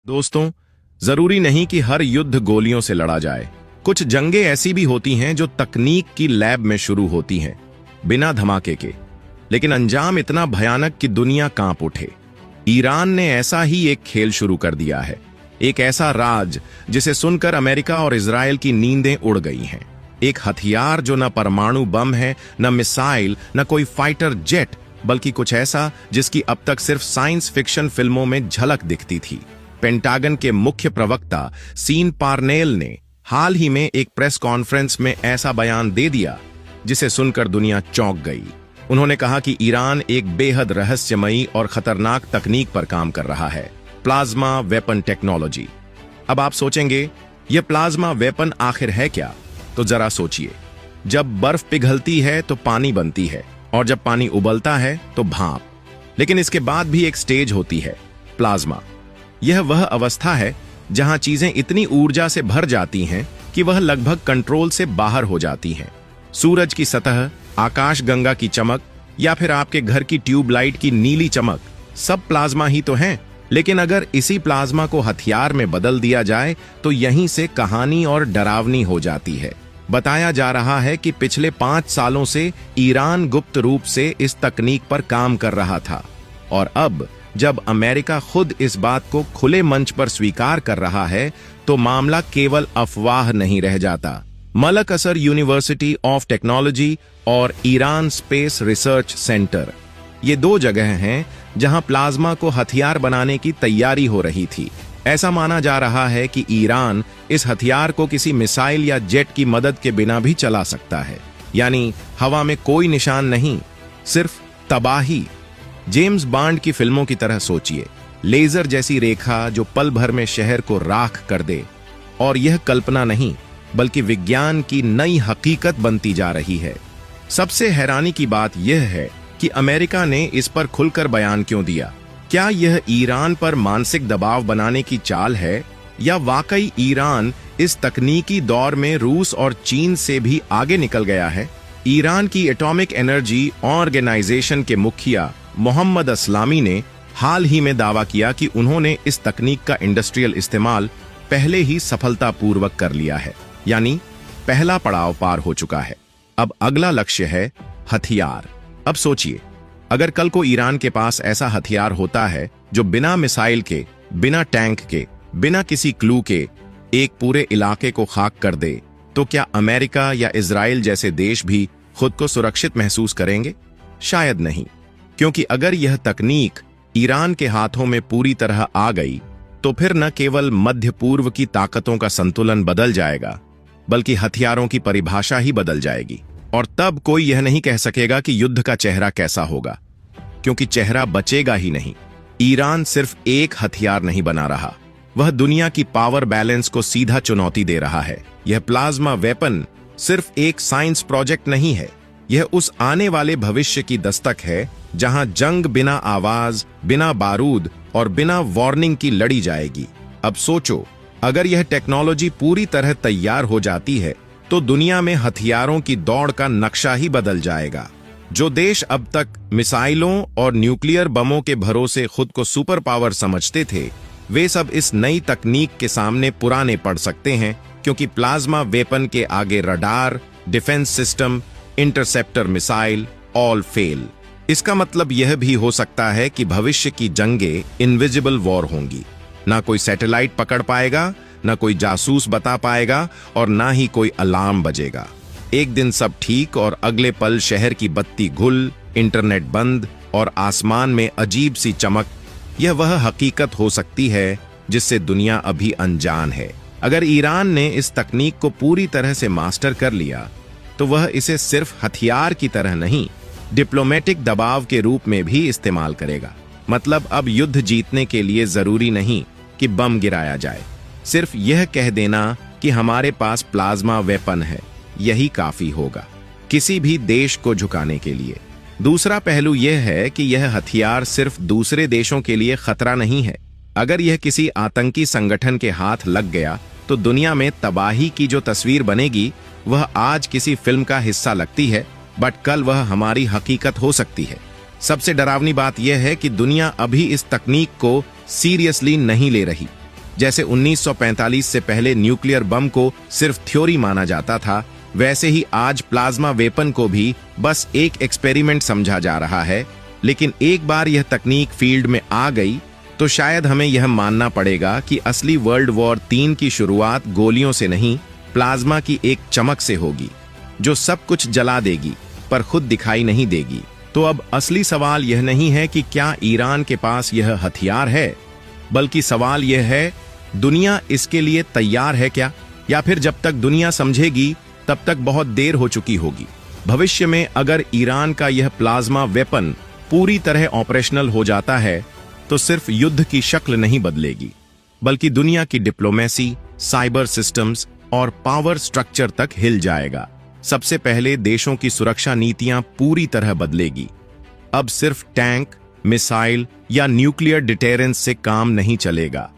दोस्तों, जरूरी नहीं कि हर युद्ध गोलियों से लड़ा जाए। कुछ जंगें ऐसी भी होती हैं जो तकनीक की लैब में शुरू होती हैं, बिना धमाके के, लेकिन अंजाम इतना भयानक कि दुनिया कांप उठे। ईरान ने ऐसा ही एक खेल शुरू कर दिया है, एक ऐसा राज जिसे सुनकर अमेरिका और इजराइल की नींदें उड़ गई हैं। एक हथियार जो न परमाणु बम है, न मिसाइल, न कोई फाइटर जेट, बल्कि कुछ ऐसा जिसकी अब तक सिर्फ साइंस फिक्शन फिल्मों में झलक दिखती थी। पेंटागन के मुख्य प्रवक्ता सीन पार्नेल ने हाल ही में एक प्रेस कॉन्फ्रेंस में ऐसा बयान दे दिया जिसे सुनकर दुनिया चौंक गई। उन्होंने कहा कि ईरान एक बेहद रहस्यमयी और खतरनाक तकनीक पर काम कर रहा है, प्लाज्मा वेपन टेक्नोलॉजी। अब आप सोचेंगे, यह प्लाज्मा वेपन आखिर है क्या? तो जरा सोचिए, जब बर्फ पिघलती है तो पानी बनती है, और जब पानी उबलता है तो भाप। लेकिन इसके बाद भी एक स्टेज होती है, प्लाज्मा। यह वह अवस्था है जहां चीजें इतनी ऊर्जा से भर जाती हैं कि वह लगभग कंट्रोल से बाहर हो जाती हैं। सूरज की सतह, आकाशगंगा की चमक, या फिर आपके घर की ट्यूबलाइट की नीली चमक, सब प्लाज्मा ही तो हैं। लेकिन अगर इसी प्लाज्मा को हथियार में बदल दिया जाए तो यहीं से कहानी और डरावनी हो जाती है। बताया जा रहा है कि पिछले 5 सालों से ईरान गुप्त रूप से इस तकनीक पर काम कर रहा था, और अब जब अमेरिका खुद इस बात को खुले मंच पर स्वीकार कर रहा है तो मामला केवल अफवाह नहीं रह जाता। मलक असर यूनिवर्सिटी ऑफ टेक्नोलॉजी और ईरान स्पेस रिसर्च सेंटर, ये 2 जगह हैं जहां प्लाज्मा को हथियार बनाने की तैयारी हो रही थी। ऐसा माना जा रहा है कि ईरान इस हथियार को किसी मिसाइल या जेट की मदद के बिना भी चला सकता है, यानी हवा में कोई निशान नहीं, सिर्फ तबाही। जेम्स बॉन्ड की फिल्मों की तरह सोचिए, लेजर जैसी रेखा जो पल भर में शहर को राख कर दे। और यह कल्पना नहीं, बल्कि विज्ञान की नई हकीकत बनती जा रही है। सबसे हैरानी की बात यह है कि अमेरिका ने इस पर खुलकर बयान क्यों दिया। क्या यह ईरान पर मानसिक दबाव बनाने की चाल है, या वाकई ईरान इस तकनीकी दौर में रूस और चीन से भी आगे निकल गया है? ईरान की एटॉमिक एनर्जी ऑर्गेनाइजेशन के मुखिया मोहम्मद असलामी ने हाल ही में दावा किया कि उन्होंने इस तकनीक का इंडस्ट्रियल इस्तेमाल पहले ही सफलतापूर्वक कर लिया है, यानी पहला पड़ाव पार हो चुका है। अब अगला लक्ष्य है हथियार। अब सोचिए, अगर कल को ईरान के पास ऐसा हथियार होता है जो बिना मिसाइल के, बिना टैंक के, बिना किसी क्लू के एक पूरे इलाके को खाक कर दे, तो क्या अमेरिका या इजराइल जैसे देश भी खुद को सुरक्षित महसूस करेंगे? शायद नहीं, क्योंकि अगर यह तकनीक ईरान के हाथों में पूरी तरह आ गई तो फिर न केवल मध्य पूर्व की ताकतों का संतुलन बदल जाएगा, बल्कि हथियारों की परिभाषा ही बदल जाएगी। और तब कोई यह नहीं कह सकेगा कि युद्ध का चेहरा कैसा होगा, क्योंकि चेहरा बचेगा ही नहीं। ईरान सिर्फ एक हथियार नहीं बना रहा, वह दुनिया की पावर बैलेंस को सीधा चुनौती दे रहा है। यह प्लाज्मा वेपन सिर्फ एक साइंस प्रोजेक्ट नहीं है, यह उस आने वाले भविष्य की दस्तक है जहां जंग बिना आवाज, बिना बारूद और बिना वार्निंग की लड़ी जाएगी। अब सोचो, अगर यह टेक्नोलॉजी पूरी तरह तैयार हो जाती है तो दुनिया में हथियारों की दौड़ का नक्शा ही बदल जाएगा। जो देश अब तक मिसाइलों और न्यूक्लियर बमों के भरोसे खुद को सुपर पावर समझते थे, वे सब इस नई तकनीक के सामने पुराने पड़ सकते हैं, क्योंकि प्लाज्मा वेपन के आगे radar, defence system, interceptor missile all fail. इसका मतलब यह भी हो सकता है कि भविष्य की जंगें इनविजिबल वॉर होंगी। ना कोई सैटेलाइट पकड़ पाएगा, ना कोई जासूस बता पाएगा, और ना ही कोई अलार्म बजेगा। एक दिन सब ठीक और अगले पल शहर की बत्ती गुल, इंटरनेट बंद और आसमान में अजीब सी चमक। यह वह हकीकत हो सकती है जिससे दुनिया अभी अनजान है। अगर ईरान ने इस तकनीक को पूरी तरह से मास्टर कर लिया तो वह इसे सिर्फ हथियार की तरह नहीं, डिप्लोमेटिक दबाव के रूप में भी इस्तेमाल करेगा। मतलब अब युद्ध जीतने के लिए जरूरी नहीं कि बम गिराया जाए, सिर्फ यह कह देना कि हमारे पास प्लाज्मा वेपन है, यही काफी होगा किसी भी देश को झुकाने के लिए। दूसरा पहलू यह है कि यह हथियार सिर्फ दूसरे देशों के लिए खतरा नहीं है। अगर यह किसी आतंकी संगठन के हाथ लग गया तो दुनिया में तबाही की जो तस्वीर बनेगी वह आज किसी फिल्म का हिस्सा लगती है, बट कल वह हमारी हकीकत हो सकती है। सबसे डरावनी बात यह है कि दुनिया अभी इस तकनीक को सीरियसली नहीं ले रही। जैसे 1945 से पहले न्यूक्लियर बम को सिर्फ थ्योरी माना जाता था, वैसे ही आज प्लाज्मा वेपन को भी बस एक एक्सपेरिमेंट समझा जा रहा है। लेकिन एक बार यह तकनीक फील्ड में आ गई तो शायद हमें यह मानना पड़ेगा कि असली वर्ल्ड वॉर 3 की शुरुआत गोलियों से नहीं, प्लाज्मा की एक चमक से होगी, जो सब कुछ जला देगी पर खुद दिखाई नहीं देगी। तो अब असली सवाल यह नहीं है कि क्या ईरान के पास यह हथियार है, बल्कि सवाल यह है दुनिया इसके लिए तैयार है क्या, या फिर जब तक दुनिया समझेगी तब तक बहुत देर हो चुकी होगी। भविष्य में अगर ईरान का यह प्लाज्मा वेपन पूरी तरह ऑपरेशनल हो जाता है तो सिर्फ युद्ध की शक्ल नहीं बदलेगी, बल्कि दुनिया की डिप्लोमेसी, साइबर सिस्टम्स और पावर स्ट्रक्चर तक हिल जाएगा। सबसे पहले देशों की सुरक्षा नीतियां पूरी तरह बदलेगी। अब सिर्फ टैंक, मिसाइल या न्यूक्लियर डिटेरेंस से काम नहीं चलेगा।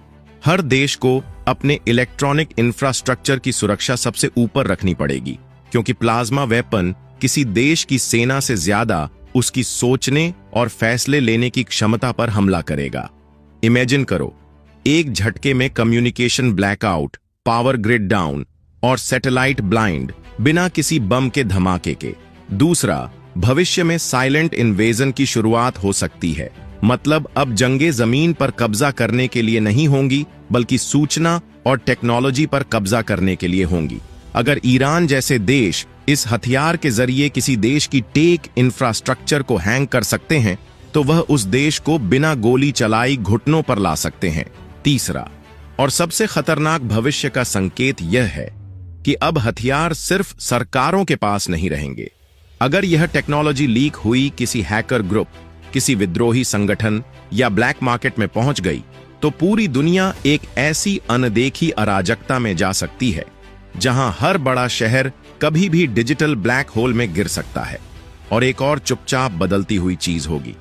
हर देश को अपने इलेक्ट्रॉनिक इंफ्रास्ट्रक्चर की सुरक्षा सबसे ऊपर रखनी पड़ेगी, क्योंकि प्लाज्मा वेपन किसी देश की सेना से ज्यादा उसकी सोचने और फैसले लेने की क्षमता पर हमला करेगा। इमेजिन करो, एक झटके में communication blackout, power grid down और सैटेलाइट ब्लाइंड बिना किसी बम के धमाके के। दूसरा, भविष्य में साइलेंट इन्वेजन की शुरुआत हो सकती है। मतलब अब जंगें जमीन पर कब्जा करने के लिए नहीं होंगी, बल्कि सूचना और टेक्नोलॉजी पर कब्जा करने के लिए होंगी। अगर ईरान जैसे देश इस हथियार के जरिए किसी देश की टेक इंफ्रास्ट्रक्चर को हैंग कर सकते हैं, तो वह उस देश को बिना गोली चलाई घुटनों पर ला सकते हैं। तीसरा और सबसे खतरनाक भविष्य का संकेत यह है कि अब हथियार सिर्फ सरकारों के पास नहीं रहेंगे। अगर यह टेक्नोलॉजी लीक हुई, किसी हैकर ग्रुप, किसी विद्रोही संगठन या ब्लैक मार्केट में पहुंच गई, तो पूरी दुनिया एक ऐसी अनदेखी अराजकता में जा सकती है जहां हर बड़ा शहर कभी भी डिजिटल ब्लैक होल में गिर सकता है। और एक और चुपचाप बदलती हुई चीज होगी,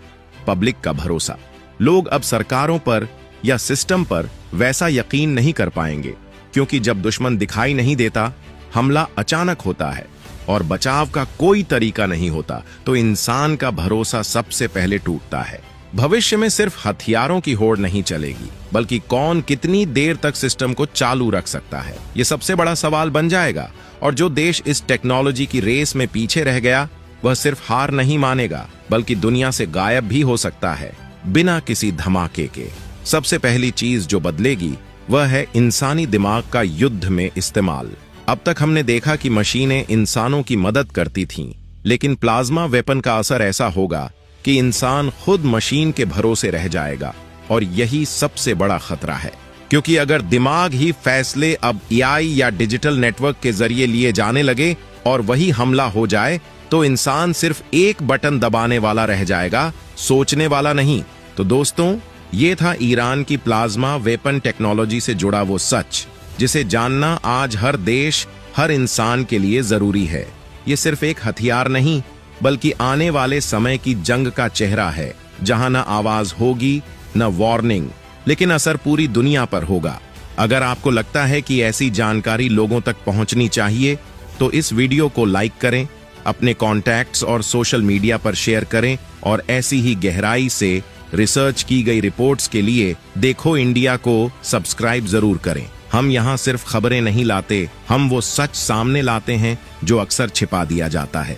पब्लिक का भरोसा। लोग अब सरकारों पर या सिस्टम पर वैसा यकीन नहीं कर पाएंगे, क्योंकि जब दुश्मन दिखाई नहीं देता, हमला अचानक होता है और बचाव का कोई तरीका नहीं होता, तो इंसान का भरोसा सबसे पहले टूटता है। भविष्य में सिर्फ हथियारों की होड़ नहीं चलेगी, बल्कि कौन कितनी देर तक सिस्टम को चालू रख सकता है, यह सबसे बड़ा सवाल बन जाएगा। और जो देश इस टेक्नोलॉजी की रेस में पीछे रह गया, वह सिर्फ हार नहीं मानेगा, बल्कि दुनिया से गायब भी हो सकता है बिना किसी धमाके के। सबसे पहली चीज जो बदलेगी वह है इंसानी दिमाग का युद्ध में इस्तेमाल। अब तक हमने देखा कि मशीनें इंसानों की मदद करती थीं, लेकिन प्लाज्मा वेपन का असर ऐसा होगा कि इंसान खुद मशीन के भरोसे रह जाएगा। और यही सबसे बड़ा खतरा है, क्योंकि अगर दिमाग ही फैसले अब एआई या डिजिटल नेटवर्क के जरिए लिए जाने लगे और वही हमला हो जाए, तो इंसान सिर्फ एक बटन दबाने वाला रह जाएगा, सोचने वाला नहीं। तो दोस्तों, ये था ईरान की प्लाज्मा वेपन टेक्नोलॉजी से जुड़ा वो सच जिसे जानना आज हर देश, हर इंसान के लिए जरूरी है। ये सिर्फ एक हथियार नहीं, बल्कि आने वाले समय की जंग का चेहरा है, जहां न आवाज होगी, न वार्निंग, लेकिन असर पूरी दुनिया पर होगा। अगर आपको लगता है कि ऐसी जानकारी लोगों तक पहुंचनी चाहिए, तो इस वीडियो को लाइक करें, अपने कॉन्टैक्ट्स और सोशल मीडिया पर शेयर करें, और ऐसी ही गहराई से रिसर्च की गई रिपोर्ट्स के लिए देखो इंडिया को सब्सक्राइब जरूर करें। हम यहाँ सिर्फ खबरें नहीं लाते, हम वो सच सामने लाते हैं जो अक्सर छिपा दिया जाता है।